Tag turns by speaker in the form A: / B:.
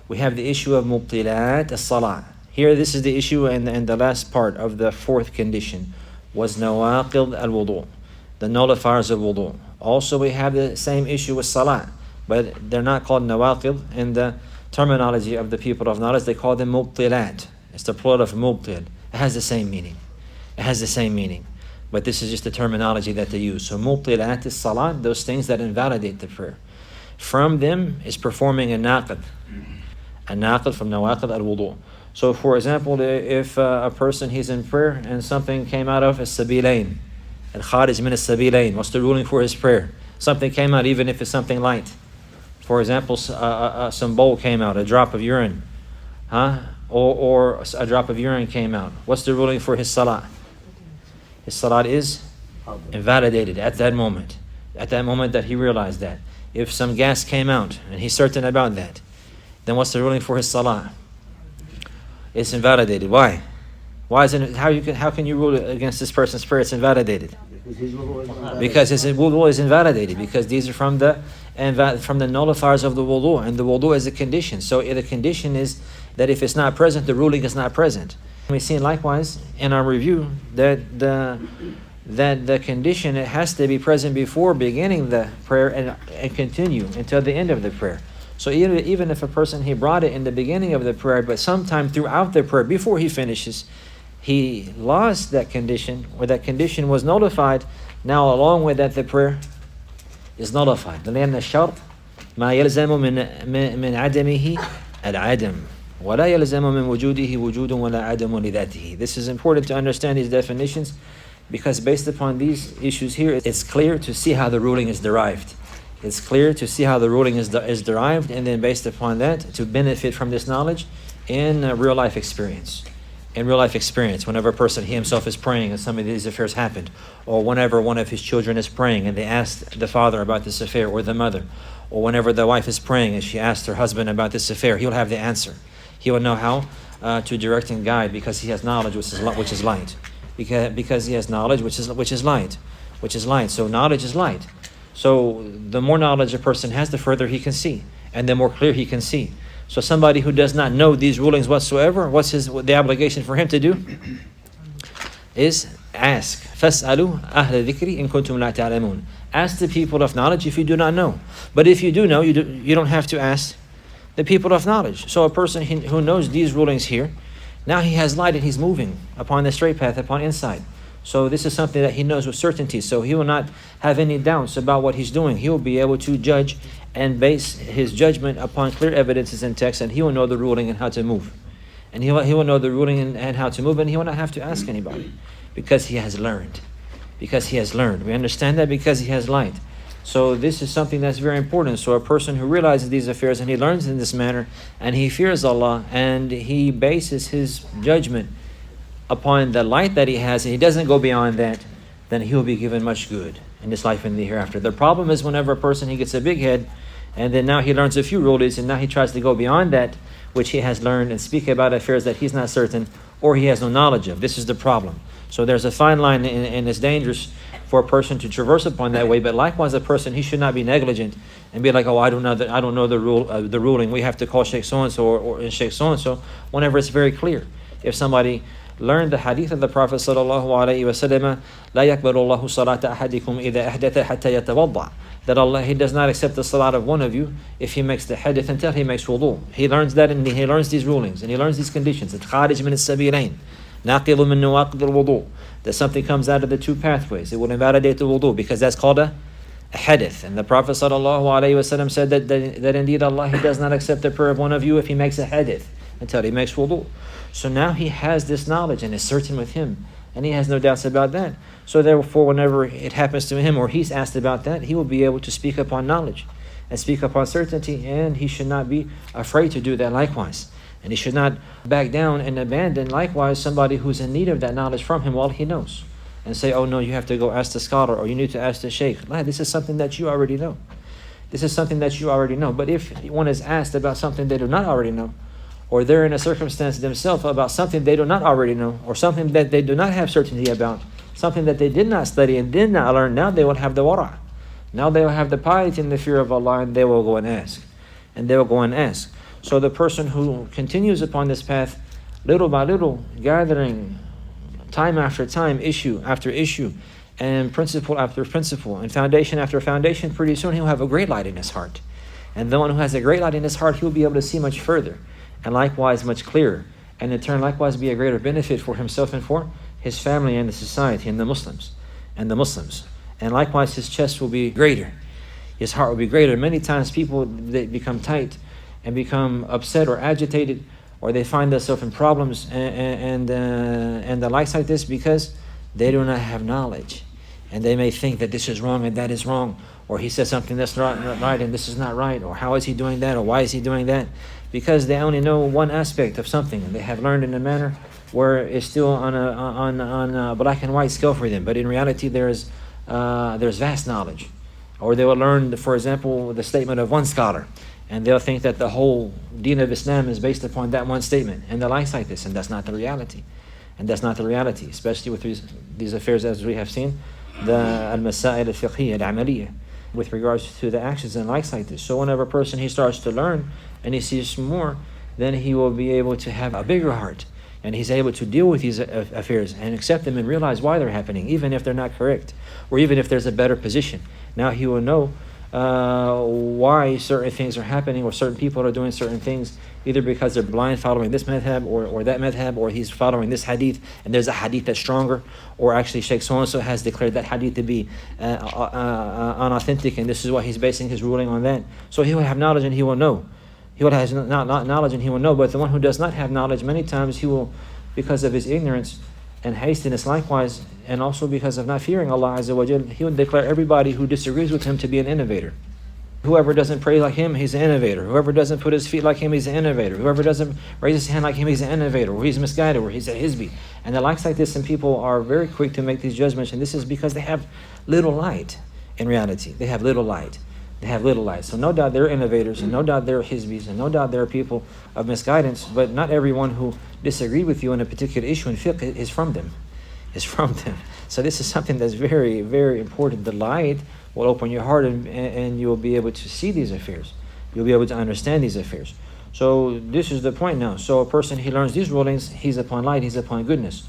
A: We have the issue of mubtilat as-salah. Here, this is the issue and the last part of the fourth condition was nawaqid al-wudu, the nullifiers of wudu. Also, we have the same issue with salah, but they're not called nawaqid in the terminology of the people of knowledge. They call them mubtilat. It's the plural of mubtil. It has the same meaning. It has the same meaning. But this is just the terminology that they use. So mubtilat is salah, those things that invalidate the prayer. From them is performing a naqid. A naqid from nawaqid al-wudu. So for example, if a person, he's in prayer and something came out of as-sabilain, al-kharij min as-sabilain, what's the ruling for his prayer? Something came out, even if it's something light. For example, some bowl came out, a drop of urine. Or a drop of urine came out. What's the ruling for his salah? His salah is invalidated at that moment. At that moment that he realized that. If some gas came out and he's certain about that, then what's the ruling for his salah? It's invalidated. Why? Why is it? How can you rule against this person's prayer? It's invalidated. Because his wudu is invalidated. Because these are from the nullifiers of the wudu, and the wudu is a condition. So the condition is that if it's not present, the ruling is not present. We've seen likewise in our review that the condition, it has to be present before beginning the prayer and continue until the end of the prayer. So even if a person, he brought it in the beginning of the prayer, but sometime throughout the prayer, before he finishes, he lost that condition, or that condition was nullified, now along with that the prayer is nullified. لأن الشرط ما يلزم من عدمه العدم ولا يلزم من وجوده وجود ولا عدم لذاته. This is important to understand these definitions, because based upon these issues here, it's clear to see how the ruling is derived. It's clear to see how the ruling is derived, and then based upon that, to benefit from this knowledge in real life experience. In real life experience, whenever a person, he himself is praying and some of these affairs happened, or whenever one of his children is praying and they asked the father about this affair, or the mother, or whenever the wife is praying and she asked her husband about this affair, he'll have the answer. He will know how to direct and guide, because he has knowledge which is light. Because he has knowledge which is light. So knowledge is light. So the more knowledge a person has, the further he can see, and the more clear he can see. So somebody who does not know these rulings whatsoever, what's the obligation for him to do? Is ask. فَاسْأَلُوا أَهْلَ الذِّكْرِ إِن كُنتُمْ لَا تَعْلَمُونَ. Ask the people of knowledge if you do not know. But if you do know, you don't have to ask the people of knowledge. So a person who knows these rulings here, now he has light and he's moving upon the straight path, upon insight. So this is something that he knows with certainty. So he will not have any doubts about what he's doing. He will be able to judge and base his judgment upon clear evidences in text, and he will know the ruling and how to move. And he will know the ruling and how to move, and he will not have to ask anybody, because he has learned. Because he has learned. We understand that because he has light. So this is something that's very important. So a person who realizes these affairs and he learns in this manner, and he fears Allah, and he bases his judgment upon the light that he has, and he doesn't go beyond that, then he will be given much good in this life and the hereafter. The problem is whenever a person, he gets a big head, and then now he learns a few rulings, and now he tries to go beyond that which he has learned and speak about affairs that he's not certain or he has no knowledge of. This is the problem. So there's a fine line, and it's dangerous for a person to traverse upon that way. But likewise, a person, he should not be negligent and be like, oh, I don't know the ruling. We have to call Sheikh so and so or Sheikh so and so. Whenever it's very clear, if somebody learned the hadith of the Prophet sallallahu alaihi wasallam, لا يقبل الله صلاة أحدكم إذا أحدث حتى يتوضأ, that Allah, He does not accept the salat of one of you if he makes the hadith until he makes wudu. He learns that, and he learns these rulings, and he learns these conditions. It's kharij min as-sabilain, naqid min nawaqid al-wudu, that something comes out of the two pathways. It will invalidate the wudu, because that's called a hadith. And the Prophet sallallahu alaihi wasallam said that indeed Allah, He does not accept the prayer of one of you if he makes a hadith until he makes wudu. So now he has this knowledge and is certain with him, and he has no doubts about that. So therefore, whenever it happens to him or he's asked about that, he will be able to speak upon knowledge and speak upon certainty, and he should not be afraid to do that likewise. And he should not back down and abandon likewise somebody who's in need of that knowledge from him while he knows, and say, oh no, you have to go ask the scholar, or you need to ask the sheikh. This is something that you already know. This is something that you already know. But if one is asked about something they do not already know, or they're in a circumstance themselves about something they do not already know, or something that they do not have certainty about, something that they did not study and did not learn, now they will have the wara. Now they will have the piety and the fear of Allah, and they will go and ask. And they will go and ask. So the person who continues upon this path, little by little, gathering time after time, issue after issue, and principle after principle, and foundation after foundation, pretty soon he'll have a great light in his heart. And the one who has a great light in his heart, he'll be able to see much further, and likewise much clearer, and in turn likewise be a greater benefit for himself and for his family and the society and the Muslims. And likewise his chest will be greater, his heart will be greater. Many times people, they become tight and become upset or agitated, or they find themselves in problems and the likes like this, because they do not have knowledge, and they may think that this is wrong and that is wrong, or he says something that's not right and this is not right, or how is he doing that, or why is he doing that, because they only know one aspect of something, and they have learned in a manner where it's still on a black and white scale for them. But in reality, there's vast knowledge. Or they will learn, for example, the statement of one scholar, and they'll think that the whole deen of Islam is based upon that one statement, and the likes like this, and that's not the reality. Especially with these affairs, as we have seen, the al-masail al-fiqhiyya al-amaliyya, with regards to the actions and likes like this. So whenever a person, he starts to learn and he sees more, then he will be able to have a bigger heart, and he's able to deal with these affairs and accept them and realize why they're happening, even if they're not correct, or even if there's a better position. Now he will know why certain things are happening, or certain people are doing certain things, either because they're blind following this madhab or that madhab, or he's following this hadith and there's a hadith that's stronger, or actually Sheikh so-and-so has declared that hadith to be unauthentic, and this is why he's basing his ruling on that. So he will have knowledge and he will know. He will have not knowledge and he will know. But the one who does not have knowledge, many times he will, because of his ignorance and hastiness likewise, and also because of not fearing Allah Azza wa Jal, he will declare everybody who disagrees with him to be an innovator. Whoever doesn't pray like him, he's an innovator. Whoever doesn't put his feet like him, he's an innovator. Whoever doesn't raise his hand like him, he's an innovator, or he's misguided, or he's a hizbi. And the likes like this, and people are very quick to make these judgments, and this is because they have little light in reality. They have little light. So no doubt they're innovators, and no doubt they're hizbis, and no doubt they're people of misguidance, but not everyone who disagreed with you on a particular issue in fiqh is from them. So this is something that's very, very important. The light will open your heart, and you'll be able to see these affairs. You'll be able to understand these affairs. So this is the point now. So a person, he learns these rulings, he's upon light, he's upon goodness.